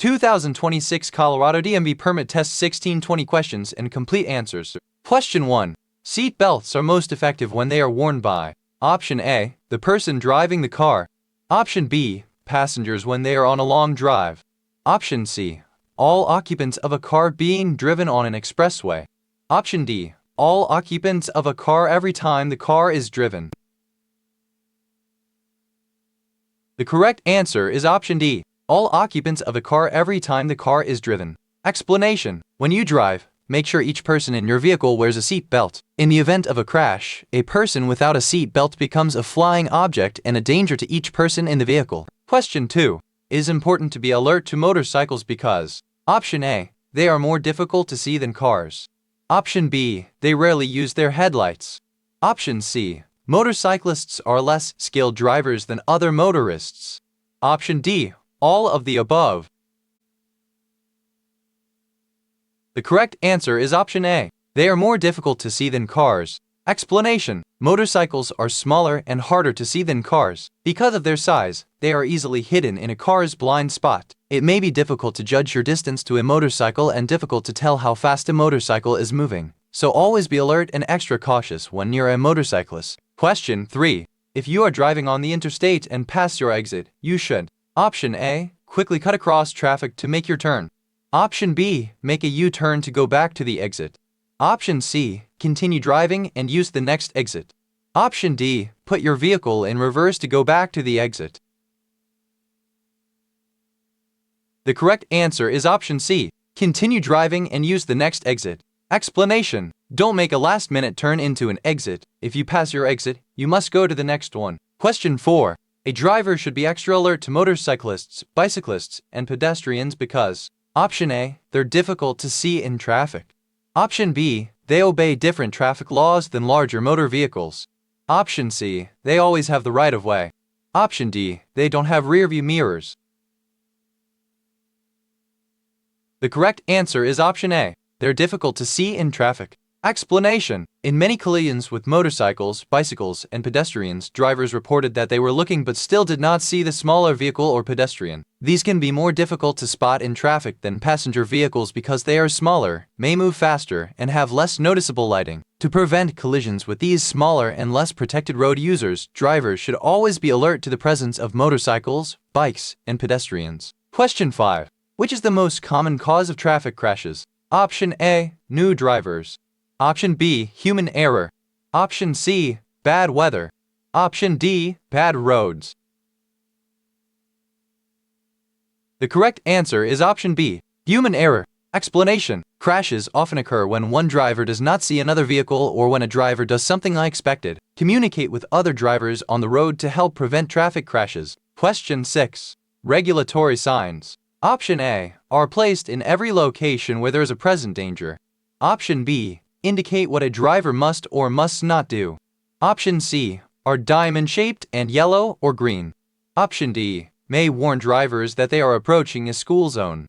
2026 Colorado DMV Permit Test 1620 questions and complete answers. Question 1. Seat belts are most effective when they are worn by Option A, the person driving the car. Option B, passengers when they are on a long drive. Option C, all occupants of a car being driven on an expressway. Option D, all occupants of a car every time the car is driven. The correct answer is option D, all occupants of a car every time the car is driven. Explanation: when you drive, make sure each person in your vehicle wears a seat belt. In the event of a crash, a person without a seat belt becomes a flying object and a danger to each person in the vehicle. Question 2. It is important to be alert to motorcycles because Option A, they are more difficult to see than cars. Option B, they rarely use their headlights. Option C, motorcyclists are less skilled drivers than other motorists. Option D, all of the above. The correct answer is option A. They are more difficult to see than cars. Explanation: motorcycles are smaller and harder to see than cars. Because of their size, they are easily hidden in a car's blind spot. It may be difficult to judge your distance to a motorcycle and difficult to tell how fast a motorcycle is moving. So always be alert and extra cautious when near a motorcyclist. Question 3. If you are driving on the interstate and pass your exit, you should Option A, quickly cut across traffic to make your turn. Option B, make a U-turn to go back to the exit. Option C, continue driving and use the next exit. Option D, put your vehicle in reverse to go back to the exit. The correct answer is option C, continue driving and use the next exit. Explanation: don't make a last-minute turn into an exit. If you pass your exit, you must go to the next one. Question 4. A driver should be extra alert to motorcyclists, bicyclists, and pedestrians because Option A, they're difficult to see in traffic. Option B, they obey different traffic laws than larger motor vehicles. Option C, they always have the right of way. Option D, they don't have rear-view mirrors. The correct answer is option A. They're difficult to see in traffic. Explanation: in many collisions with motorcycles, bicycles, and pedestrians, drivers reported that they were looking but still did not see the smaller vehicle or pedestrian. These can be more difficult to spot in traffic than passenger vehicles because they are smaller, may move faster, and have less noticeable lighting. To prevent collisions with these smaller and less protected road users, drivers should always be alert to the presence of motorcycles, bikes, and pedestrians. Question 5. Which is the most common cause of traffic crashes? Option A, new drivers. Option B, human error. Option C, bad weather. Option D, bad roads. The correct answer is option B, human error. Explanation: crashes often occur when one driver does not see another vehicle or when a driver does something unexpected. Communicate with other drivers on the road to help prevent traffic crashes. Question 6. Regulatory signs. Option A, are placed in every location where there is a present danger. Option B, indicate what a driver must or must not do. Option C, are diamond-shaped and yellow or green. Option D, may warn drivers that they are approaching a school zone.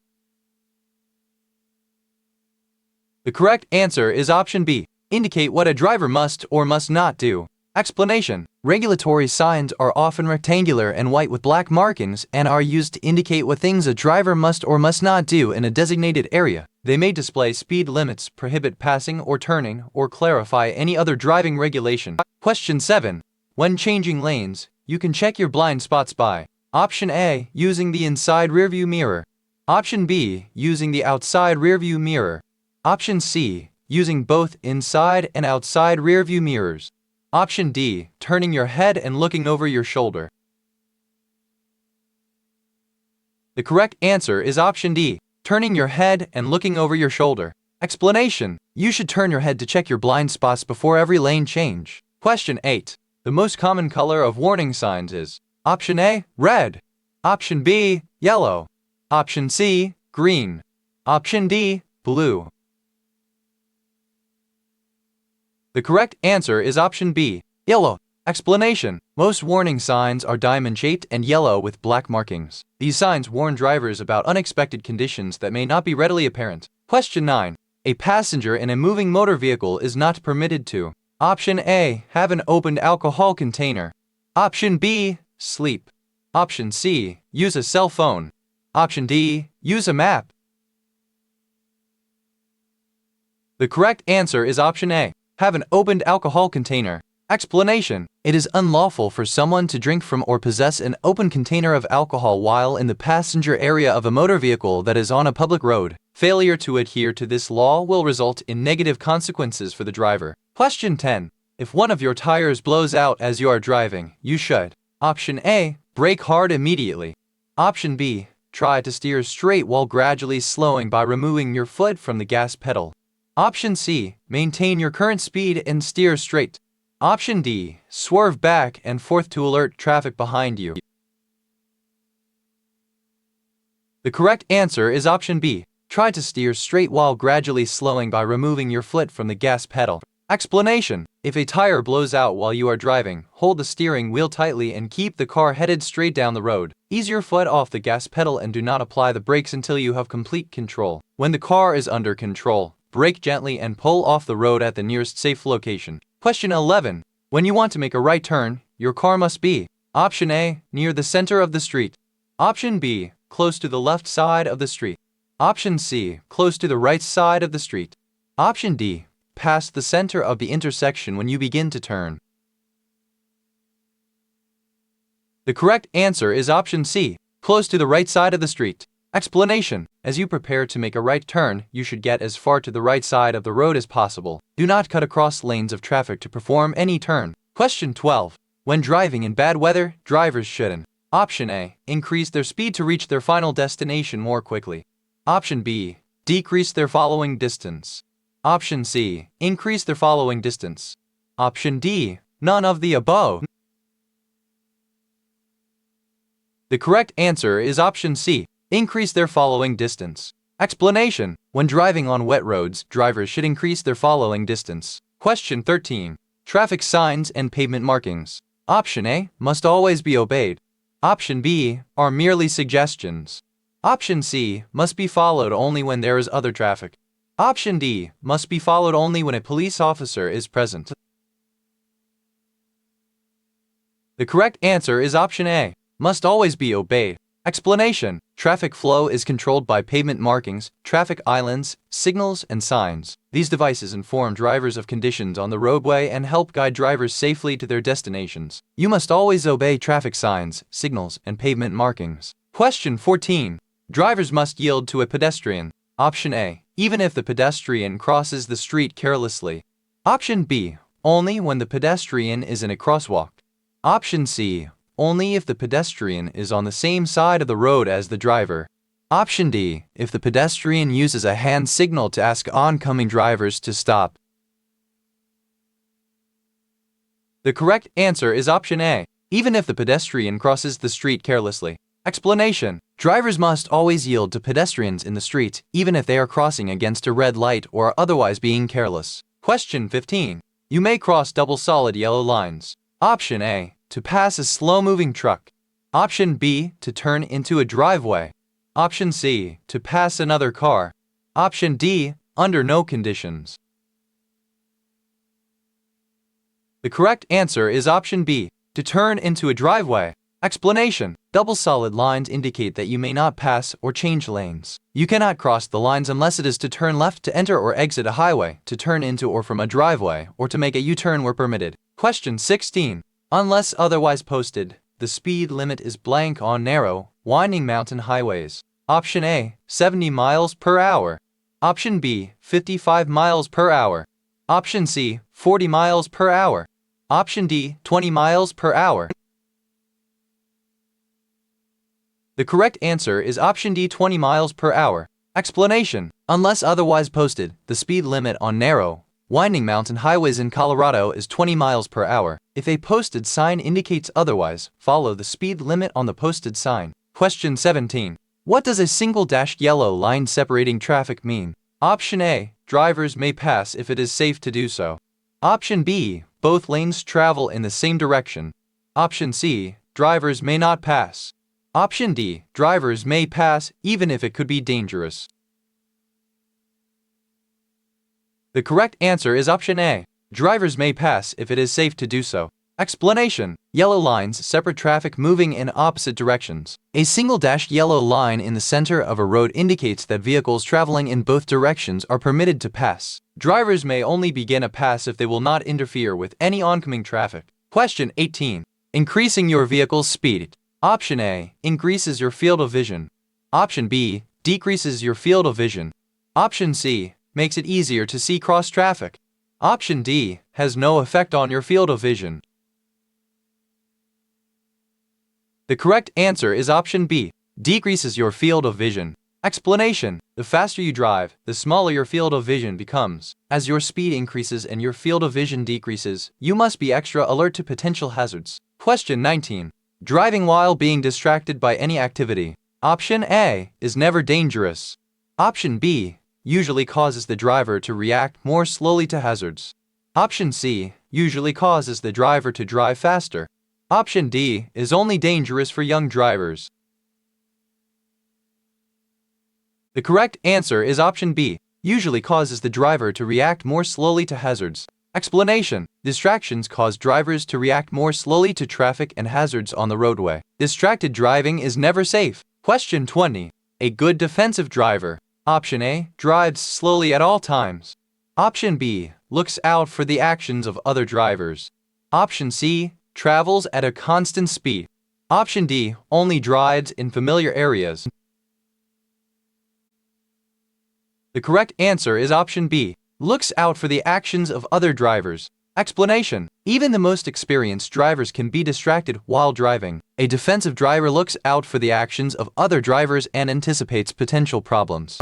The correct answer is option B, indicate what a driver must or must not do. Explanation: regulatory signs are often rectangular and white with black markings and are used to indicate what things a driver must or must not do in a designated area. They may display speed limits, prohibit passing or turning, or clarify any other driving regulation. Question 7. When changing lanes, you can check your blind spots by Option A, using the inside rearview mirror. Option B, using the outside rearview mirror. Option C, using both inside and outside rearview mirrors. Option D, turning your head and looking over your shoulder. The correct answer is option D, turning your head and looking over your shoulder. Explanation: you should turn your head to check your blind spots before every lane change. Question 8. The most common color of warning signs is Option A, red. Option B, yellow. Option C, green. Option D, blue. The correct answer is option B, yellow. Explanation: most warning signs are diamond-shaped and yellow with black markings. These signs warn drivers about unexpected conditions that may not be readily apparent. Question 9. A passenger in a moving motor vehicle is not permitted to Option A, have an opened alcohol container. Option B, sleep. Option C, use a cell phone. Option D. Use a map. The correct answer is option A. Have an opened alcohol container. Explanation: it is unlawful for someone to drink from or possess an open container of alcohol while in the passenger area of a motor vehicle that is on a public road. Failure to adhere to this law will result in negative consequences for the driver. Question 10. If one of your tires blows out as you are driving, you should: Option A. Brake hard immediately. Option B. Try to steer straight while gradually slowing by removing your foot from the gas pedal. Option C. Maintain your current speed and steer straight. Option D. Swerve back and forth to alert traffic behind you. The correct answer is option B. Try to steer straight while gradually slowing by removing your foot from the gas pedal. Explanation: if a tire blows out while you are driving, hold the steering wheel tightly and keep the car headed straight down the road. Ease your foot off the gas pedal and do not apply the brakes until you have complete control. When the car is under control, brake gently and pull off the road at the nearest safe location. Question 11. When you want to make a right turn, your car must be: Option A. Near the center of the street. Option B. Close to the left side of the street. Option C. Close to the right side of the street. Option D. Past the center of the intersection when you begin to turn. The correct answer is option C. Close to the right side of the street. Explanation: as you prepare to make a right turn, you should get as far to the right side of the road as possible. Do not cut across lanes of traffic to perform any turn. Question 12. When driving in bad weather, drivers shouldn't: Option A. Increase their speed to reach their final destination more quickly. Option B. Decrease their following distance. Option C. Increase their following distance. Option D. None of the above. The correct answer is option C. Increase their following distance. Explanation: when driving on wet roads, drivers should increase their following distance. Question 13. Traffic signs and pavement markings. Option A. Must always be obeyed. Option B. Are merely suggestions. Option C. Must be followed only when there is other traffic. Option D. Must be followed only when a police officer is present. The correct answer is option A. Must always be obeyed. Explanation: traffic flow is controlled by pavement markings, traffic islands, signals, and signs. These devices inform drivers of conditions on the roadway and help guide drivers safely to their destinations. You must always obey traffic signs, signals, and pavement markings. Question 14. Drivers must yield to a pedestrian. Option A. Even if the pedestrian crosses the street carelessly. Option B. Only when the pedestrian is in a crosswalk. Option C. Only if the pedestrian is on the same side of the road as the driver. Option D. If the pedestrian uses a hand signal to ask oncoming drivers to stop. The correct answer is option A. Even if the pedestrian crosses the street carelessly. Explanation: drivers must always yield to pedestrians in the street, even if they are crossing against a red light or are otherwise being careless. Question 15. You may cross double solid yellow lines. Option A. To pass a slow-moving truck. Option B. To turn into a driveway. Option C. To pass another car. Option D. Under no conditions. The correct answer is option B. To turn into a driveway. Explanation: double solid lines indicate that you may not pass or change lanes. You cannot cross the lines unless it is to turn left to enter or exit a highway, to turn into or from a driveway, or to make a U-turn where permitted. Question 16. Unless otherwise posted, the speed limit is blank on narrow, winding mountain highways. Option A. 70 miles per hour. Option B. 55 miles per hour. Option C. 40 miles per hour. Option D. 20 miles per hour. The correct answer is option D. 20 miles per hour. Explanation: unless otherwise posted, the speed limit on narrow, winding mountain highways in Colorado is 20 miles per hour. If a posted sign indicates otherwise, follow the speed limit on the posted sign. Question 17. What does a single dashed yellow line separating traffic mean? Option A. Drivers may pass if it is safe to do so. Option B. Both lanes travel in the same direction. Option C. Drivers may not pass. Option D. Drivers may pass even if it could be dangerous. The correct answer is option A. Drivers may pass if it is safe to do so. Explanation: yellow lines separate traffic moving in opposite directions. A single dashed yellow line in the center of a road indicates that vehicles traveling in both directions are permitted to pass. Drivers may only begin a pass if they will not interfere with any oncoming traffic. Question 18. Increasing your vehicle's speed. Option A, increases your field of vision. Option B, decreases your field of vision. Option C, makes it easier to see cross traffic. Option D, has no effect on your field of vision. The correct answer is option B, decreases your field of vision. Explanation: the faster you drive, the smaller your field of vision becomes. As your speed increases and your field of vision decreases, you must be extra alert to potential hazards. Question 19. Driving while being distracted by any activity. Option A is never dangerous. Option B usually causes the driver to react more slowly to hazards. Option C usually causes the driver to drive faster. Option D is only dangerous for young drivers. The correct answer is option B, usually causes the driver to react more slowly to hazards. Explanation: distractions cause drivers to react more slowly to traffic and hazards on the roadway. Distracted driving is never safe. Question 20. A good defensive driver. Option A, drives slowly at all times. Option B, looks out for the actions of other drivers. Option C, travels at a constant speed. Option D, only drives in familiar areas. The correct answer is option B, looks out for the actions of other drivers. Explanation: even the most experienced drivers can be distracted while driving. A defensive driver looks out for the actions of other drivers and anticipates potential problems.